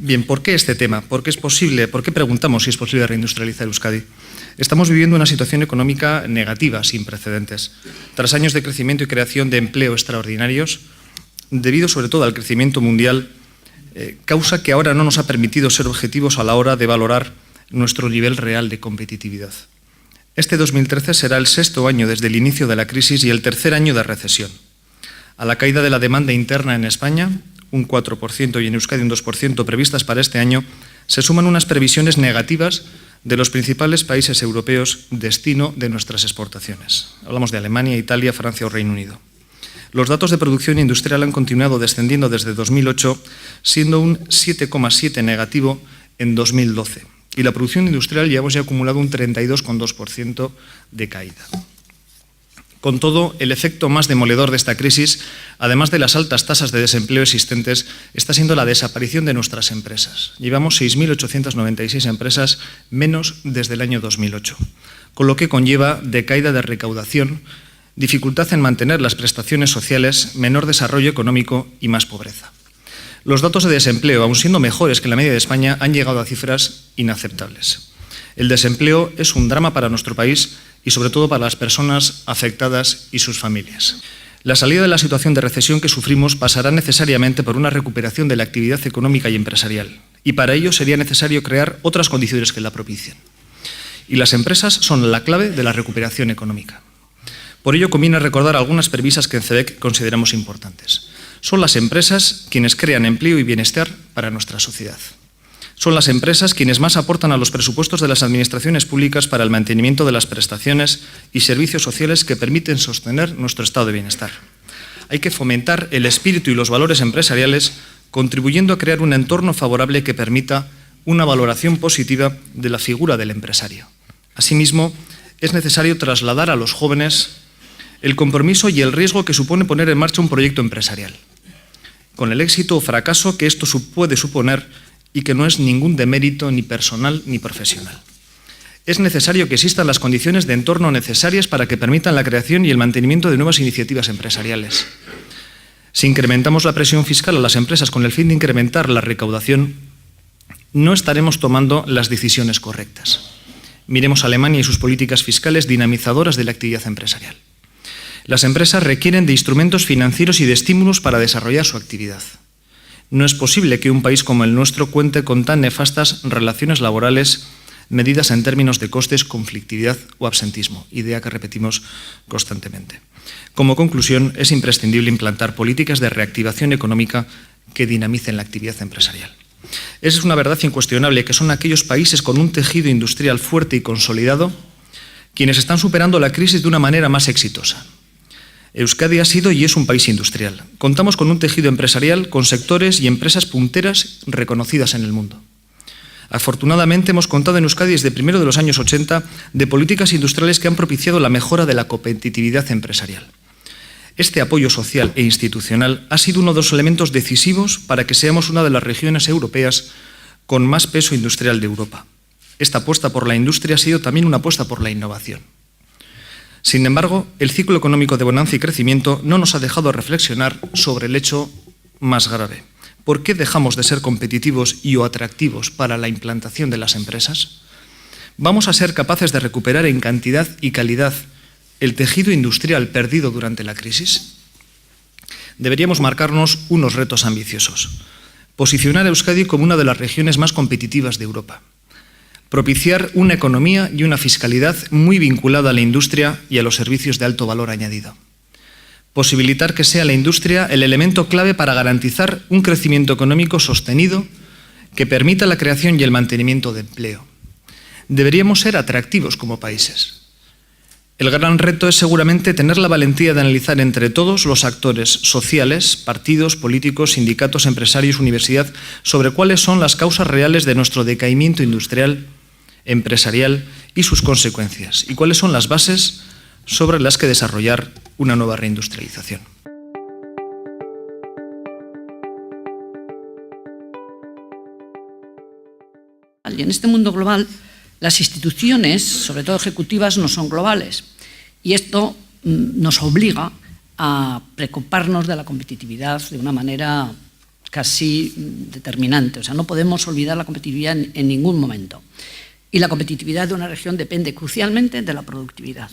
Bien, ¿por qué este tema? ¿Por qué es posible? ¿Por qué preguntamos si es posible reindustrializar Euskadi? Estamos viviendo una situación económica negativa, sin precedentes. Tras años de crecimiento y creación de empleo extraordinarios, debido sobre todo al crecimiento mundial, causa que ahora no nos ha permitido ser objetivos a la hora de valorar nuestro nivel real de competitividad. Este 2013 será el 6º año desde el inicio de la crisis y el 3er año de recesión. A la caída de la demanda interna en España, un 4% y en Euskadi un 2% previstas para este año, se suman unas previsiones negativas de los principales países europeos destino de nuestras exportaciones. Hablamos de Alemania, Italia, Francia o Reino Unido. Los datos de producción industrial han continuado descendiendo desde 2008, siendo un 7,7 negativo en 2012. Y la producción industrial ya hemos acumulado un 32,2% de caída. Con todo, el efecto más demoledor de esta crisis, además de las altas tasas de desempleo existentes, está siendo la desaparición de nuestras empresas. Llevamos 6.896 empresas menos desde el año 2008, con lo que conlleva decaída de recaudación, dificultad en mantener las prestaciones sociales, menor desarrollo económico y más pobreza. Los datos de desempleo, aun siendo mejores que la media de España, han llegado a cifras inaceptables. El desempleo es un drama para nuestro país y sobre todo para las personas afectadas y sus familias. La salida de la situación de recesión que sufrimos pasará necesariamente por una recuperación de la actividad económica y empresarial, y para ello sería necesario crear otras condiciones que la propicien. Y las empresas son la clave de la recuperación económica. Por ello conviene recordar algunas premisas que en CEDEC consideramos importantes. Son las empresas quienes crean empleo y bienestar para nuestra sociedad. Son las empresas quienes más aportan a los presupuestos de las administraciones públicas para el mantenimiento de las prestaciones y servicios sociales que permiten sostener nuestro estado de bienestar. Hay que fomentar el espíritu y los valores empresariales, contribuyendo a crear un entorno favorable que permita una valoración positiva de la figura del empresario. Asimismo, es necesario trasladar a los jóvenes el compromiso y el riesgo que supone poner en marcha un proyecto empresarial, con el éxito o fracaso que esto puede suponer y que no es ningún demérito ni personal ni profesional. Es necesario que existan las condiciones de entorno necesarias para que permitan la creación y el mantenimiento de nuevas iniciativas empresariales. Si incrementamos la presión fiscal a las empresas con el fin de incrementar la recaudación, no estaremos tomando las decisiones correctas. Miremos a Alemania y sus políticas fiscales dinamizadoras de la actividad empresarial. Las empresas requieren de instrumentos financieros y de estímulos para desarrollar su actividad. No es posible que un país como el nuestro cuente con tan nefastas relaciones laborales medidas en términos de costes, conflictividad o absentismo, idea que repetimos constantemente. Como conclusión, es imprescindible implantar políticas de reactivación económica que dinamicen la actividad empresarial. Esa es una verdad incuestionable, que son aquellos países con un tejido industrial fuerte y consolidado quienes están superando la crisis de una manera más exitosa. Euskadi ha sido y es un país industrial. Contamos con un tejido empresarial con sectores y empresas punteras reconocidas en el mundo. Afortunadamente hemos contado en Euskadi desde primero de los años 80 de políticas industriales que han propiciado la mejora de la competitividad empresarial. Este apoyo social e institucional ha sido uno de los elementos decisivos para que seamos una de las regiones europeas con más peso industrial de Europa. Esta apuesta por la industria ha sido también una apuesta por la innovación. Sin embargo, el ciclo económico de bonanza y crecimiento no nos ha dejado reflexionar sobre el hecho más grave. ¿Por qué dejamos de ser competitivos y o atractivos para la implantación de las empresas? ¿Vamos a ser capaces de recuperar en cantidad y calidad el tejido industrial perdido durante la crisis? Deberíamos marcarnos unos retos ambiciosos. Posicionar a Euskadi como una de las regiones más competitivas de Europa. Propiciar una economía y una fiscalidad muy vinculada a la industria y a los servicios de alto valor añadido. Posibilitar que sea la industria el elemento clave para garantizar un crecimiento económico sostenido que permita la creación y el mantenimiento de empleo. Deberíamos ser atractivos como países. El gran reto es seguramente tener la valentía de analizar entre todos los actores sociales, partidos, políticos, sindicatos, empresarios, universidad, sobre cuáles son las causas reales de nuestro decaimiento industrial, empresarial y sus consecuencias, y cuáles son las bases sobre las que desarrollar una nueva reindustrialización. Y en este mundo global, las instituciones, sobre todo ejecutivas, no son globales. Y esto nos obliga a preocuparnos de la competitividad de una manera casi determinante. O sea, no podemos olvidar la competitividad en ningún momento. Y la competitividad de una región depende crucialmente de la productividad.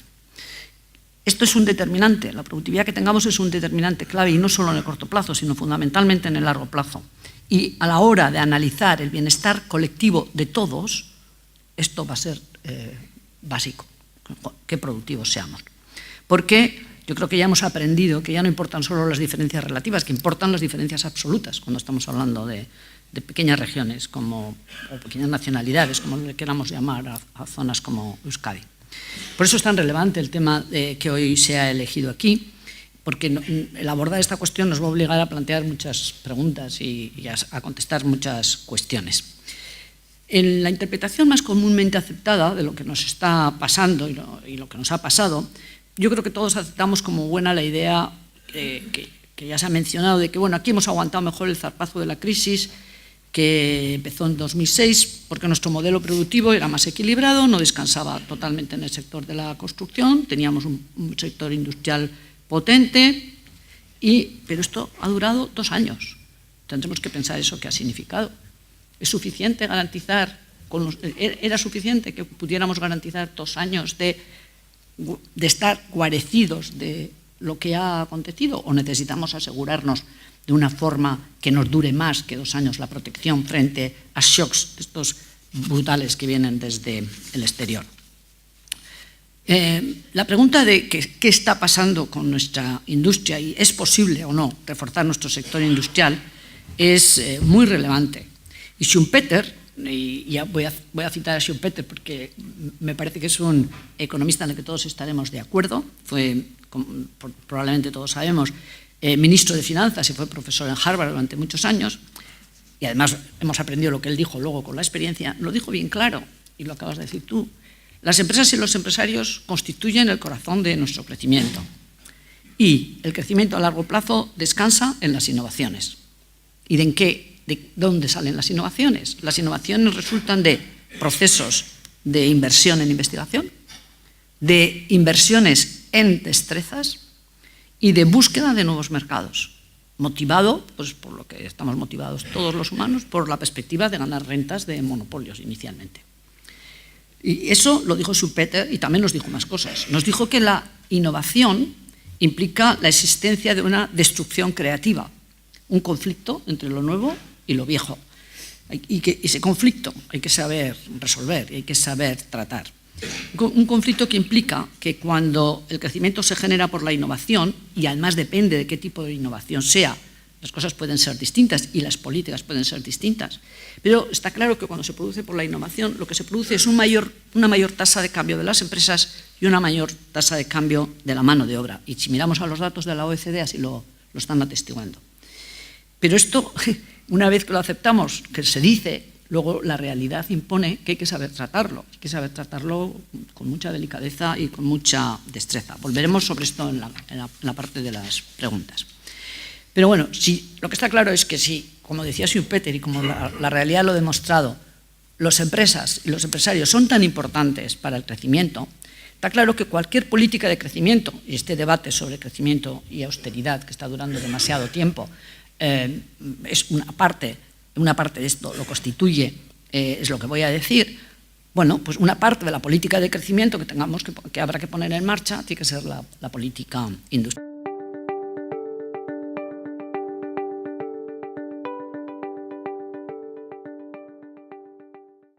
Esto es un determinante, la productividad que tengamos es un determinante clave, y no solo en el corto plazo, sino fundamentalmente en el largo plazo. Y a la hora de analizar el bienestar colectivo de todos, esto va a ser básico, qué productivos seamos. Porque yo creo que ya hemos aprendido que ya no importan solo las diferencias relativas, que importan las diferencias absolutas cuando estamos hablando de pequeñas regiones o pequeñas nacionalidades, como le queramos llamar a zonas como Euskadi. Por eso es tan relevante el tema que hoy se ha elegido aquí, porque el abordar esta cuestión nos va a obligar a plantear muchas preguntas y a contestar muchas cuestiones. En la interpretación más comúnmente aceptada de lo que nos está pasando y lo que nos ha pasado, yo creo que todos aceptamos como buena la idea que ya se ha mencionado de que, bueno, aquí hemos aguantado mejor el zarpazo de la crisis, que empezó en 2006 porque nuestro modelo productivo era más equilibrado, no descansaba totalmente en el sector de la construcción, teníamos un sector industrial potente, pero esto ha durado 2 años. Tendremos que pensar eso qué ha significado. ¿Es suficiente garantizar, era suficiente que pudiéramos garantizar 2 años de estar guarecidos de lo que ha acontecido, o necesitamos asegurarnos de una forma que nos dure más que 2 años la protección frente a shocks estos brutales que vienen desde el exterior? La pregunta de qué está pasando con nuestra industria y es posible o no reforzar nuestro sector industrial es muy relevante. Y Schumpeter, y ya voy a citar a Schumpeter porque me parece que es un economista en el que todos estaremos de acuerdo, fue, probablemente todos sabemos, ministro de Finanzas y fue profesor en Harvard durante muchos años, y además hemos aprendido lo que él dijo luego con la experiencia, lo dijo bien claro, y lo acabas de decir tú. Las empresas y los empresarios constituyen el corazón de nuestro crecimiento, y el crecimiento a largo plazo descansa en las innovaciones. ¿Y de dónde salen las innovaciones? Las innovaciones resultan de procesos de inversión en investigación, de inversiones en destrezas y de búsqueda de nuevos mercados, motivado, pues por lo que estamos motivados todos los humanos, por la perspectiva de ganar rentas de monopolios inicialmente. Y eso lo dijo Schumpeter y también nos dijo más cosas. Nos dijo que la innovación implica la existencia de una destrucción creativa, un conflicto entre lo nuevo y lo viejo. Y que ese conflicto hay que saber resolver y hay que saber tratar. Un conflicto que implica que cuando el crecimiento se genera por la innovación, y además depende de qué tipo de innovación sea, las cosas pueden ser distintas y las políticas pueden ser distintas, pero está claro que cuando se produce por la innovación, lo que se produce es una mayor tasa de cambio de las empresas y una mayor tasa de cambio de la mano de obra. Y si miramos a los datos de la OECD, así lo están atestiguando. Pero esto, una vez que lo aceptamos, que se dice, luego la realidad impone que hay que saber tratarlo. Hay que saber tratarlo con mucha delicadeza y con mucha destreza. Volveremos sobre esto en la parte de las preguntas. Pero bueno, lo que está claro es que si, como decía Schumpeter y como la realidad lo ha demostrado, las empresas y los empresarios son tan importantes para el crecimiento, está claro que cualquier política de crecimiento, y este debate sobre crecimiento y austeridad que está durando demasiado tiempo, es una parte de esto, lo constituye, es lo que voy a decir. Bueno, pues una parte de la política de crecimiento que habrá que poner en marcha tiene que ser la política industrial.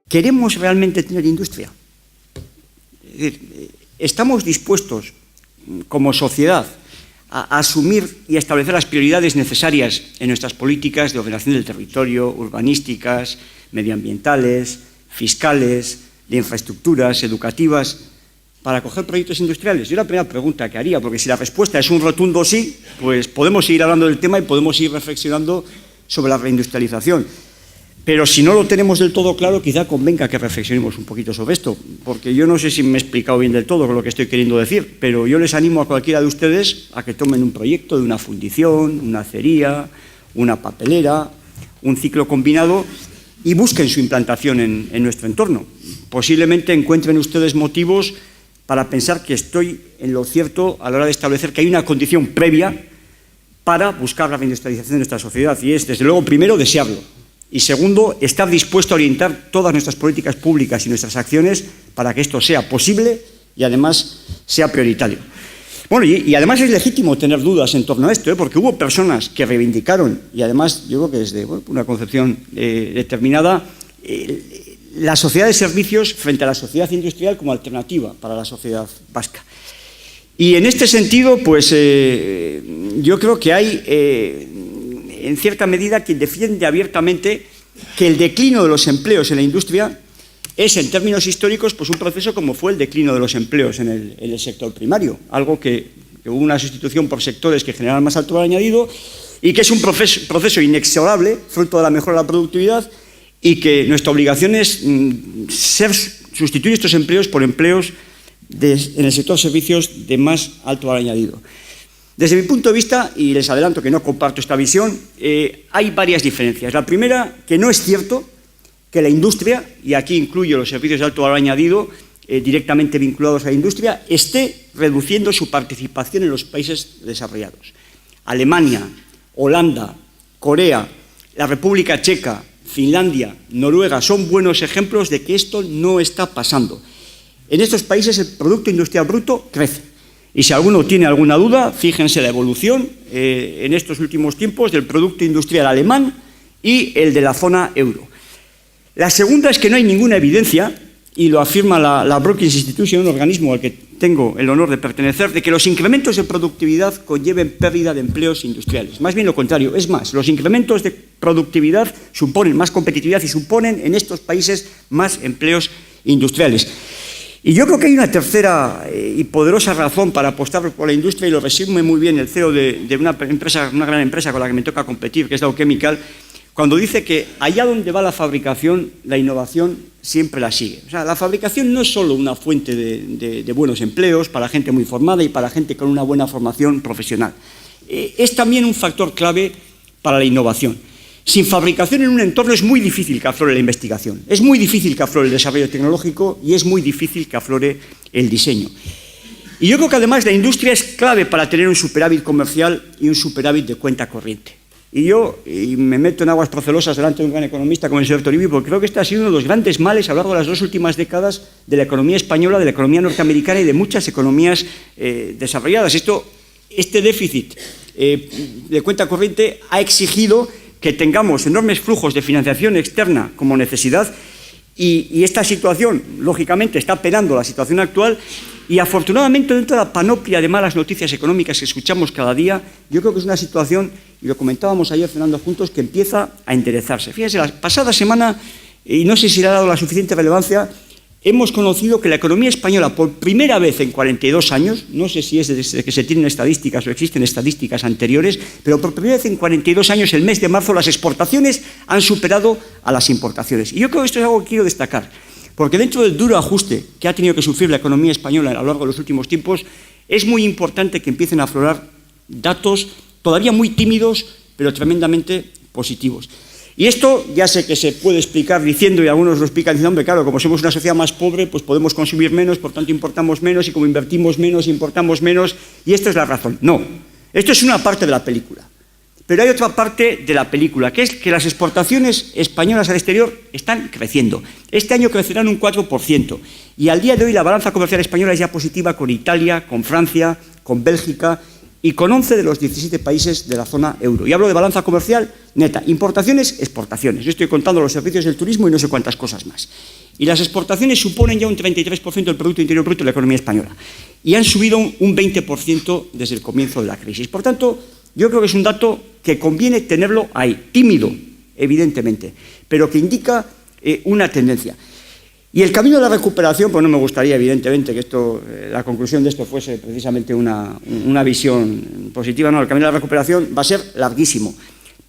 ¿Queremos realmente tener industria? Es decir, ¿estamos dispuestos como sociedad a asumir y a establecer las prioridades necesarias en nuestras políticas de ordenación del territorio, urbanísticas, medioambientales, fiscales, de infraestructuras, educativas, para acoger proyectos industriales? Yo la primera pregunta que haría, porque si la respuesta es un rotundo sí, pues podemos seguir hablando del tema y podemos seguir reflexionando sobre la reindustrialización. Pero si no lo tenemos del todo claro, quizá convenga que reflexionemos un poquito sobre esto, porque yo no sé si me he explicado bien del todo lo que estoy queriendo decir, pero yo les animo a cualquiera de ustedes a que tomen un proyecto de una fundición, una acería, una papelera, un ciclo combinado y busquen su implantación en nuestro entorno. Posiblemente encuentren ustedes motivos para pensar que estoy en lo cierto a la hora de establecer que hay una condición previa para buscar la reindustrialización de nuestra sociedad. Y es, desde luego, primero, desearlo. Y segundo, estar dispuesto a orientar todas nuestras políticas públicas y nuestras acciones para que esto sea posible y, además, sea prioritario. Bueno, y además es legítimo tener dudas en torno a esto, porque hubo personas que reivindicaron, y además yo creo que desde una concepción determinada, la sociedad de servicios frente a la sociedad industrial como alternativa para la sociedad vasca. Y en este sentido, pues yo creo que hay, en cierta medida, quien defiende abiertamente que el declino de los empleos en la industria es, en términos históricos, pues un proceso como fue el declino de los empleos en el sector primario, algo que hubo una sustitución por sectores que generan más alto valor añadido y que es un proceso inexorable, fruto de la mejora de la productividad, y que nuestra obligación es sustituir estos empleos por empleos en el sector servicios de más alto valor añadido. Desde mi punto de vista, y les adelanto que no comparto esta visión, hay varias diferencias. La primera, que no es cierto que la industria, y aquí incluyo los servicios de alto valor añadido directamente vinculados a la industria, esté reduciendo su participación en los países desarrollados. Alemania, Holanda, Corea, la República Checa, Finlandia, Noruega son buenos ejemplos de que esto no está pasando. En estos países el Producto Industrial Bruto crece. Y si alguno tiene alguna duda, fíjense la evolución en estos últimos tiempos del Producto Industrial alemán y el de la zona euro. La segunda es que no hay ninguna evidencia, y lo afirma la Brookings Institution, un organismo al que tengo el honor de pertenecer, de que los incrementos de productividad conlleven pérdida de empleos industriales. Más bien lo contrario. Es más, los incrementos de productividad suponen más competitividad y suponen en estos países más empleos industriales. Y yo creo que hay una tercera y poderosa razón para apostar por la industria, y lo resume muy bien el CEO de una gran empresa con la que me toca competir, que es Dow Chemical, cuando dice que allá donde va la fabricación, la innovación siempre la sigue. O sea, la fabricación no es solo una fuente de buenos empleos para gente muy formada y para gente con una buena formación profesional. Es también un factor clave para la innovación. Sin fabricación en un entorno es muy difícil que aflore la investigación, es muy difícil que aflore el desarrollo tecnológico y es muy difícil que aflore el diseño. Y yo creo que además la industria es clave para tener un superávit comercial y un superávit de cuenta corriente. Y me meto en aguas procelosas delante de un gran economista como el señor Toribio, porque creo que este ha sido uno de los grandes males a lo largo de las 2 últimas décadas de la economía española, de la economía norteamericana y de muchas economías desarrolladas. Este déficit de cuenta corriente ha exigido que tengamos enormes flujos de financiación externa como necesidad, y esta situación, lógicamente, está penando la situación actual. Y afortunadamente, dentro de la panoplia de malas noticias económicas que escuchamos cada día, yo creo que es una situación, y lo comentábamos ayer cenando juntos, que empieza a enderezarse. Fíjense, la pasada semana, y no sé si le ha dado la suficiente relevancia, hemos conocido que la economía española, por primera vez en 42 años, no sé si es desde que se tienen estadísticas o existen estadísticas anteriores, pero por primera vez en 42 años, el mes de marzo, las exportaciones han superado a las importaciones. Y yo creo que esto es algo que quiero destacar, porque dentro del duro ajuste que ha tenido que sufrir la economía española a lo largo de los últimos tiempos, es muy importante que empiecen a aflorar datos todavía muy tímidos, pero tremendamente positivos. Y esto ya sé que se puede explicar diciendo, y algunos lo explican diciendo, hombre, claro, como somos una sociedad más pobre, pues podemos consumir menos, por tanto importamos menos, y como invertimos menos, importamos menos, y esta es la razón. No, esto es una parte de la película. Pero hay otra parte de la película, que es que las exportaciones españolas al exterior están creciendo. Este año crecerán un 4%, y al día de hoy la balanza comercial española es ya positiva con Italia, con Francia, con Bélgica y con 11 de los 17 países de la zona euro. Y hablo de balanza comercial neta, importaciones, exportaciones. Yo estoy contando los servicios del turismo y no sé cuántas cosas más. Y las exportaciones suponen ya un 33% del Producto Interior Bruto de la economía española. Y han subido un 20% desde el comienzo de la crisis. Por tanto, yo creo que es un dato que conviene tenerlo ahí, tímido, evidentemente, pero que indica una tendencia. Y el camino de la recuperación, pues no me gustaría, evidentemente, que la conclusión de esto fuese precisamente una visión positiva, no, el camino de la recuperación va a ser larguísimo.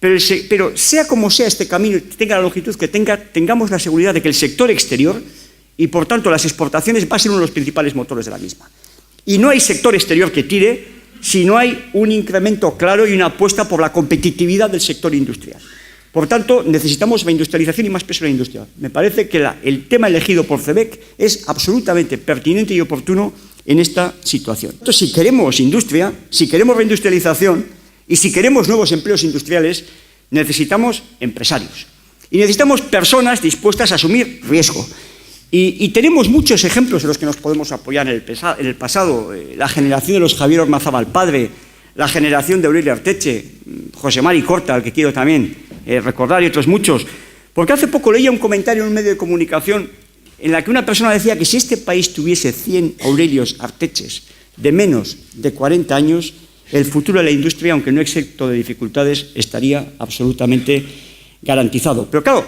Pero sea como sea este camino, tenga la longitud que tenga, tengamos la seguridad de que el sector exterior, y por tanto las exportaciones, va a ser uno de los principales motores de la misma. Y no hay sector exterior que tire si no hay un incremento claro y una apuesta por la competitividad del sector industrial. Por tanto, necesitamos reindustrialización y más peso en la industria. Me parece que el tema elegido por CEBEC es absolutamente pertinente y oportuno en esta situación. Entonces, si queremos industria, si queremos reindustrialización Y si queremos nuevos empleos industriales, necesitamos empresarios. Y necesitamos personas dispuestas a asumir riesgo. Y tenemos muchos ejemplos en los que nos podemos apoyar en el pasado. La generación de los Javier Ormazábal padre, la generación de Aurelio Arteche, José Mari Corta, al que quiero también recordar, y otros muchos. Porque hace poco leía un comentario en un medio de comunicación en la que una persona decía que si este país tuviese 100 Aurelios Arteches de menos de 40 años, el futuro de la industria, aunque no exento de dificultades, estaría absolutamente garantizado. Pero claro,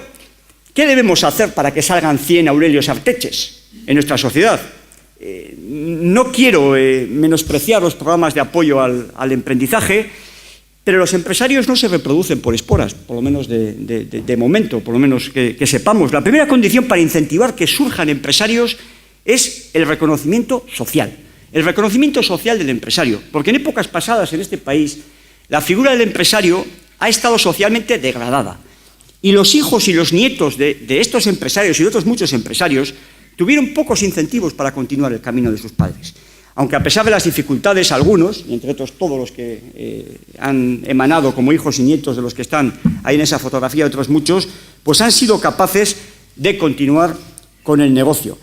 ¿qué debemos hacer para que salgan 100 Aurelios Arteches en nuestra sociedad? No quiero menospreciar los programas de apoyo al emprendizaje, pero los empresarios no se reproducen por esporas, por lo menos de momento, por lo menos que sepamos. La primera condición para incentivar que surjan empresarios es el reconocimiento social. El reconocimiento social del empresario, porque en épocas pasadas en este país la figura del empresario ha estado socialmente degradada. Y los hijos y los nietos de estos empresarios y de otros muchos empresarios tuvieron pocos incentivos para continuar el camino de sus padres. Aunque a pesar de las dificultades, algunos, y entre otros todos los que han emanado como hijos y nietos de los que están ahí en esa fotografía, otros muchos, pues han sido capaces de continuar con el negocio.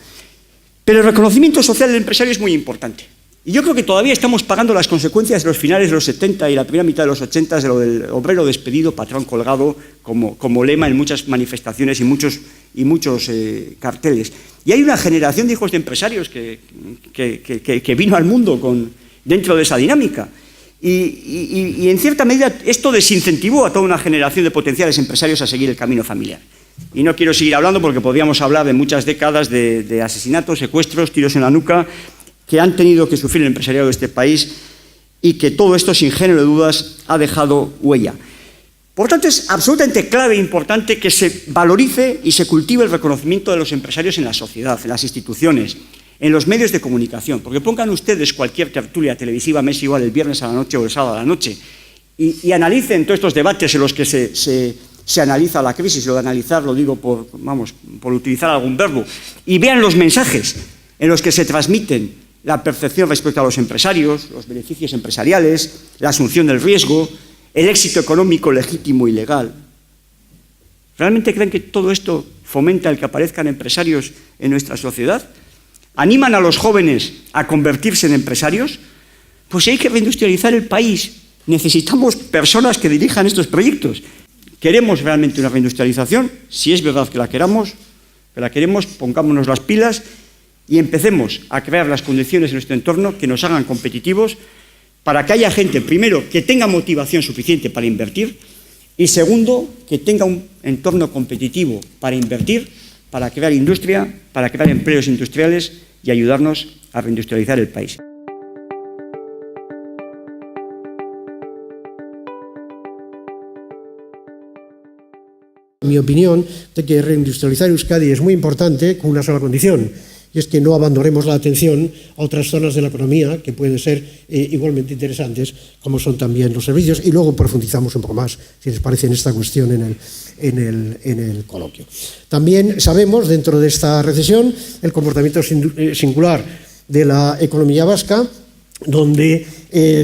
Pero el reconocimiento social del empresario es muy importante. Y yo creo que todavía estamos pagando las consecuencias de los finales de los 70 y la primera mitad de los 80 de lo del obrero despedido, patrón colgado, como lema en muchas manifestaciones y muchos carteles. Y hay una generación de hijos de empresarios que vino al mundo dentro de esa dinámica. Y en cierta medida esto desincentivó a toda una generación de potenciales empresarios a seguir el camino familiar. Y no quiero seguir hablando porque podríamos hablar de muchas décadas de asesinatos, secuestros, tiros en la nuca, que han tenido que sufrir el empresariado de este país y que todo esto, sin género de dudas, ha dejado huella. Por tanto, es absolutamente clave e importante que se valorice y se cultive el reconocimiento de los empresarios en la sociedad, en las instituciones, en los medios de comunicación. Porque pongan ustedes cualquier tertulia televisiva, me es igual el viernes a la noche o el sábado a la noche, y analicen todos estos debates en los que se analiza la crisis. Lo de analizar lo digo por utilizar algún verbo, y vean los mensajes en los que se transmiten la percepción respecto a los empresarios, los beneficios empresariales, la asunción del riesgo, el éxito económico legítimo y legal. ¿Realmente creen que todo esto fomenta el que aparezcan empresarios en nuestra sociedad? ¿Animan a los jóvenes a convertirse en empresarios? Pues si hay que reindustrializar el país, necesitamos personas que dirijan estos proyectos. ¿Queremos realmente una reindustrialización? Si es verdad que la queremos, pongámonos las pilas y empecemos a crear las condiciones en nuestro entorno que nos hagan competitivos para que haya gente, primero, que tenga motivación suficiente para invertir y, segundo, que tenga un entorno competitivo para invertir, para crear industria, para crear empleos industriales y ayudarnos a reindustrializar el país. Mi opinión de que reindustrializar Euskadi es muy importante con una sola condición, y es que no abandonemos la atención a otras zonas de la economía que pueden ser igualmente interesantes, como son también los servicios, y luego profundizamos un poco más, si les parece, en esta cuestión en el coloquio. También sabemos, dentro de esta recesión, el comportamiento singular de la economía vasca, donde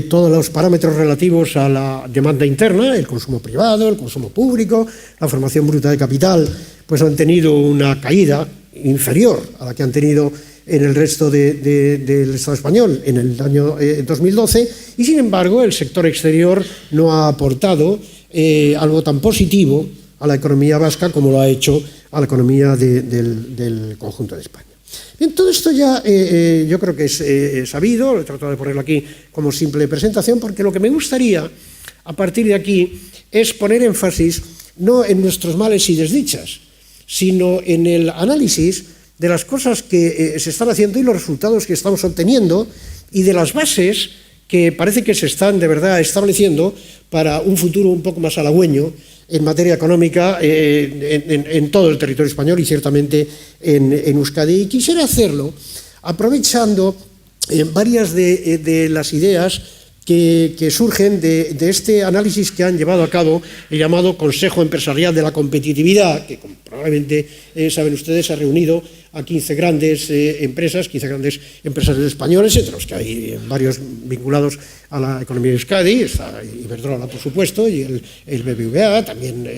todos los parámetros relativos a la demanda interna, el consumo privado, el consumo público, la formación bruta de capital, pues han tenido una caída inferior a la que han tenido en el resto del Estado español en el año 2012, y sin embargo el sector exterior no ha aportado algo tan positivo a la economía vasca como lo ha hecho a la economía del conjunto de España. Bien, todo esto ya yo creo que es sabido, lo he tratado de ponerlo aquí como simple presentación, porque lo que me gustaría a partir de aquí es poner énfasis no en nuestros males y desdichas, sino en el análisis de las cosas que se están haciendo y los resultados que estamos obteniendo y de las bases que parece que se están de verdad estableciendo para un futuro un poco más halagüeño en materia económica en todo el territorio español y ciertamente en Euskadi. Y quisiera hacerlo aprovechando varias de las ideas que surgen de este análisis que han llevado a cabo el llamado Consejo Empresarial de la Competitividad, que como probablemente saben ustedes, ha reunido a 15 grandes empresas, 15 grandes empresarios españoles, entre los que hay varios vinculados a la economía de Euskadi, está Iberdrola, por supuesto, y el BBVA, también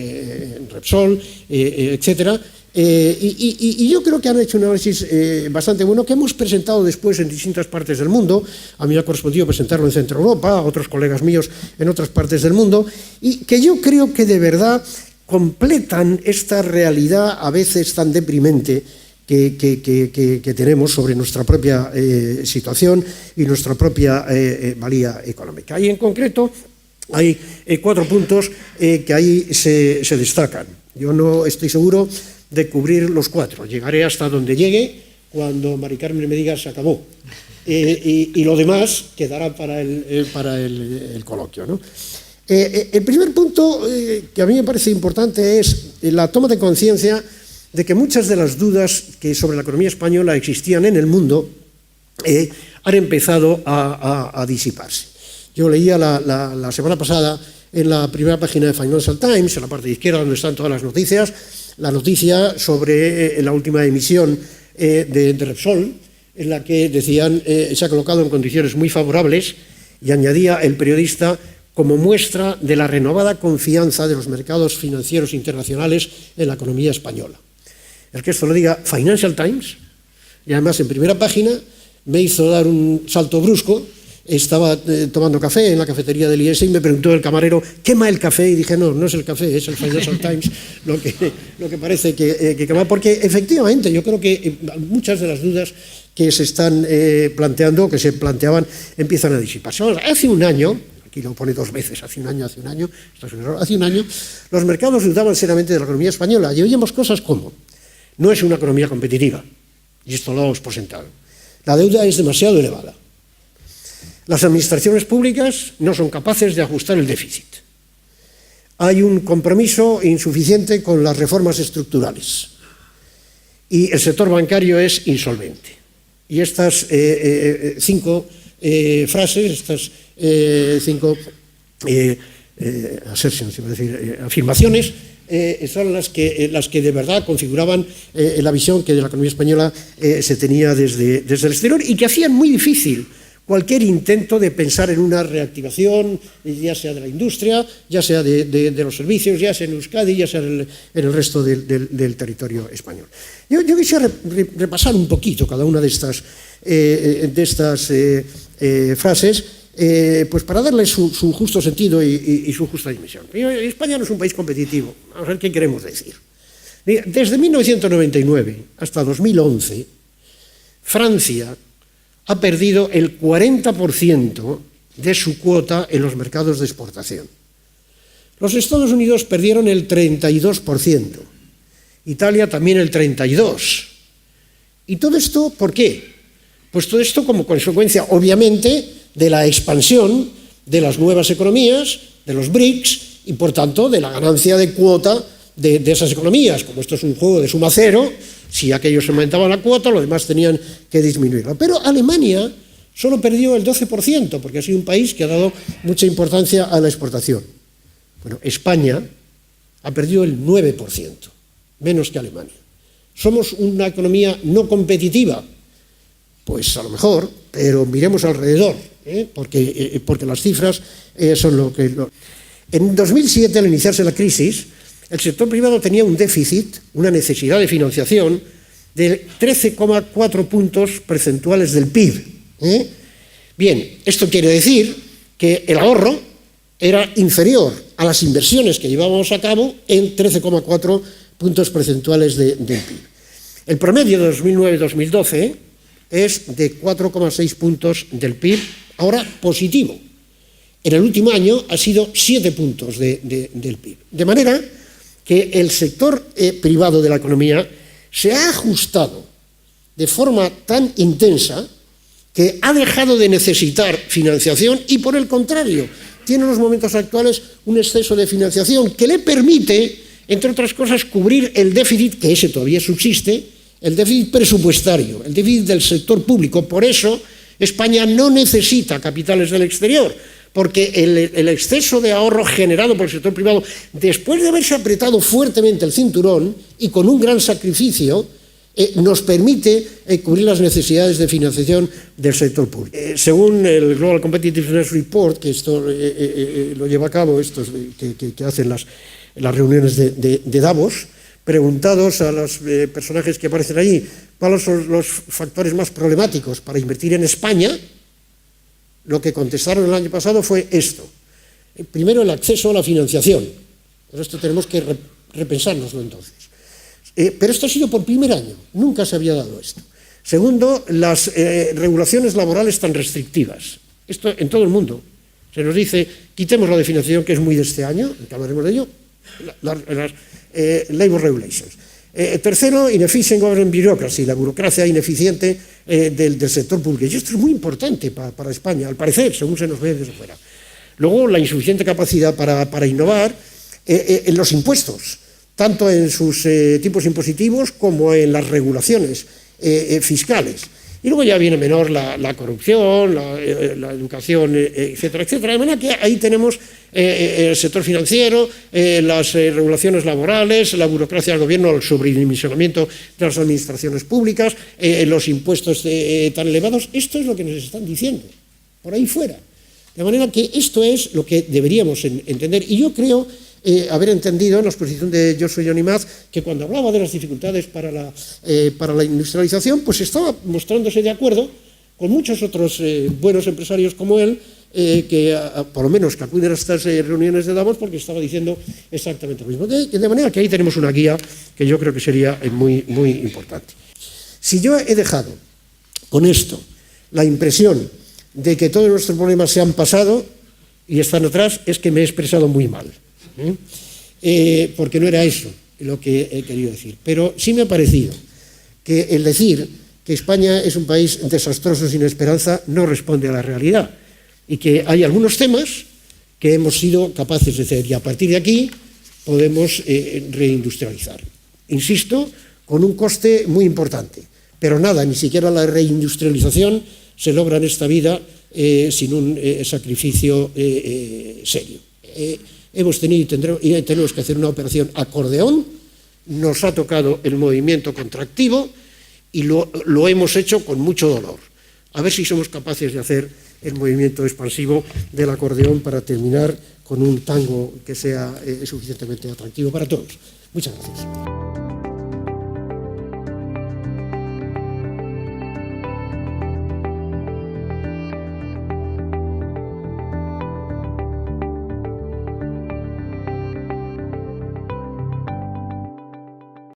Repsol, etcétera. Y yo creo que han hecho un análisis bastante bueno, que hemos presentado después en distintas partes del mundo. A mí me ha correspondido presentarlo en Centro Europa, a otros colegas míos en otras partes del mundo, y que yo creo que de verdad completan esta realidad a veces tan deprimente que tenemos sobre nuestra propia situación y nuestra propia valía económica. Y en concreto hay 4 puntos que ahí se destacan. Yo no estoy seguro de cubrir los 4. Llegaré hasta donde llegue cuando Mari Carmen me diga se acabó. Y lo demás quedará para el coloquio, ¿no? El primer punto que a mí me parece importante es la toma de conciencia de que muchas de las dudas que sobre la economía española existían en el mundo han empezado a disiparse. Yo leía la semana pasada en la primera página de Financial Times, en la parte de izquierda donde están todas las noticias, la noticia sobre la última emisión de Repsol, en la que decían se ha colocado en condiciones muy favorables, y añadía el periodista, como muestra de la renovada confianza de los mercados financieros internacionales en la economía española. El que esto lo diga Financial Times, y además en primera página, me hizo dar un salto brusco. Estaba tomando café en la cafetería del IES y me preguntó el camarero, ¿quema el café? Y dije, no es el café, es el Financial Times lo que parece que quema, porque efectivamente yo creo que muchas de las dudas que se están planteando, que se planteaban, empiezan a disiparse. Hace un año, aquí lo pone 2 veces, hace un año, esto es un error, hace un año, los mercados dudaban seriamente de la economía española y oíamos cosas como, no es una economía competitiva, y esto lo hemos presentado, la deuda es demasiado elevada, las administraciones públicas no son capaces de ajustar el déficit, hay un compromiso insuficiente con las reformas estructurales y el sector bancario es insolvente. Y estas 5 frases, estas 5 afirmaciones son las que de verdad configuraban la visión que de la economía española se tenía desde el exterior y que hacían muy difícil cualquier intento de pensar en una reactivación, ya sea de la industria, ya sea de los servicios, ya sea en Euskadi, ya sea en el resto del territorio español. Yo quisiera repasar un poquito cada una de estas frases, pues para darle su justo sentido y su justa dimensión. España no es un país competitivo. Vamos a ver qué queremos decir. Desde 1999 hasta 2011, Francia ha perdido el 40% de su cuota en los mercados de exportación. Los Estados Unidos perdieron el 32%, Italia también el 32%. ¿Y todo esto por qué? Pues todo esto como consecuencia, obviamente, de la expansión de las nuevas economías, de los BRICS, y por tanto de la ganancia de cuota de esas economías. Como esto es un juego de suma cero, si aquellos aumentaban la cuota, los demás tenían que disminuirla. Pero Alemania solo perdió el 12%, porque ha sido un país que ha dado mucha importancia a la exportación. Bueno, España ha perdido el 9%, menos que Alemania. ¿Somos una economía no competitiva? Pues a lo mejor, pero miremos alrededor, porque las cifras son lo que... En 2007, al iniciarse la crisis, el sector privado tenía un déficit, una necesidad de financiación de 13,4 puntos porcentuales del PIB. Bien, esto quiere decir que el ahorro era inferior a las inversiones que llevábamos a cabo en 13,4 puntos porcentuales del PIB. El promedio de 2009-2012 es de 4,6 puntos del PIB, ahora positivo. En el último año ha sido 7 puntos del PIB. De manera que el sector privado de la economía se ha ajustado de forma tan intensa que ha dejado de necesitar financiación y, por el contrario, tiene en los momentos actuales un exceso de financiación que le permite, entre otras cosas, cubrir el déficit, que ese todavía subsiste, el déficit presupuestario, el déficit del sector público. Por eso España no necesita capitales del exterior, porque el exceso de ahorro generado por el sector privado, después de haberse apretado fuertemente el cinturón y con un gran sacrificio, nos permite cubrir las necesidades de financiación del sector público. Según el Global Competitiveness Report, que esto lo lleva a cabo, estos que hacen las reuniones de Davos, preguntados a los personajes que aparecen allí cuáles son los factores más problemáticos para invertir en España, lo que contestaron el año pasado fue esto. Primero, el acceso a la financiación. Por esto tenemos que repensárnoslo entonces. Pero esto ha sido por primer año, nunca se había dado esto. Segundo, las regulaciones laborales tan restrictivas. Esto en todo el mundo. Se nos dice, quitemos la de financiación, que es muy de este año, que hablaremos de ello, las labor regulations. Tercero, inefficient government bureaucracy, la burocracia ineficiente del sector público. Y esto es muy importante para España, al parecer, según se nos ve desde fuera. Luego, la insuficiente capacidad para innovar en los impuestos, tanto en sus tipos impositivos como en las regulaciones fiscales. Y luego ya viene menor la corrupción, la educación, etcétera, etcétera. De manera que ahí tenemos el sector financiero, las regulaciones laborales, la burocracia del gobierno, el sobredimensionamiento de las administraciones públicas, los impuestos tan elevados. Esto es lo que nos están diciendo, por ahí fuera. De manera que esto es lo que deberíamos entender. Y yo creo haber entendido en la exposición de Joshua Johnny Math que cuando hablaba de las dificultades para la industrialización, pues estaba mostrándose de acuerdo con muchos otros buenos empresarios como él, que por lo menos que acuden a estas reuniones de Davos, porque estaba diciendo exactamente lo mismo. De manera que ahí tenemos una guía que yo creo que sería muy, muy importante. Si yo he dejado con esto la impresión de que todos nuestros problemas se han pasado y están atrás, es que me he expresado muy mal. Porque no era eso lo que he querido decir. Pero sí me ha parecido que el decir que España es un país desastroso sin esperanza no responde a la realidad y que hay algunos temas que hemos sido capaces de hacer y a partir de aquí podemos reindustrializar. Insisto, con un coste muy importante, pero nada, ni siquiera la reindustrialización se logra en esta vida sin un sacrificio serio. Hemos tenido y tenemos que hacer una operación acordeón, nos ha tocado el movimiento contractivo y lo hemos hecho con mucho dolor. A ver si somos capaces de hacer el movimiento expansivo del acordeón para terminar con un tango que sea suficientemente atractivo para todos. Muchas gracias.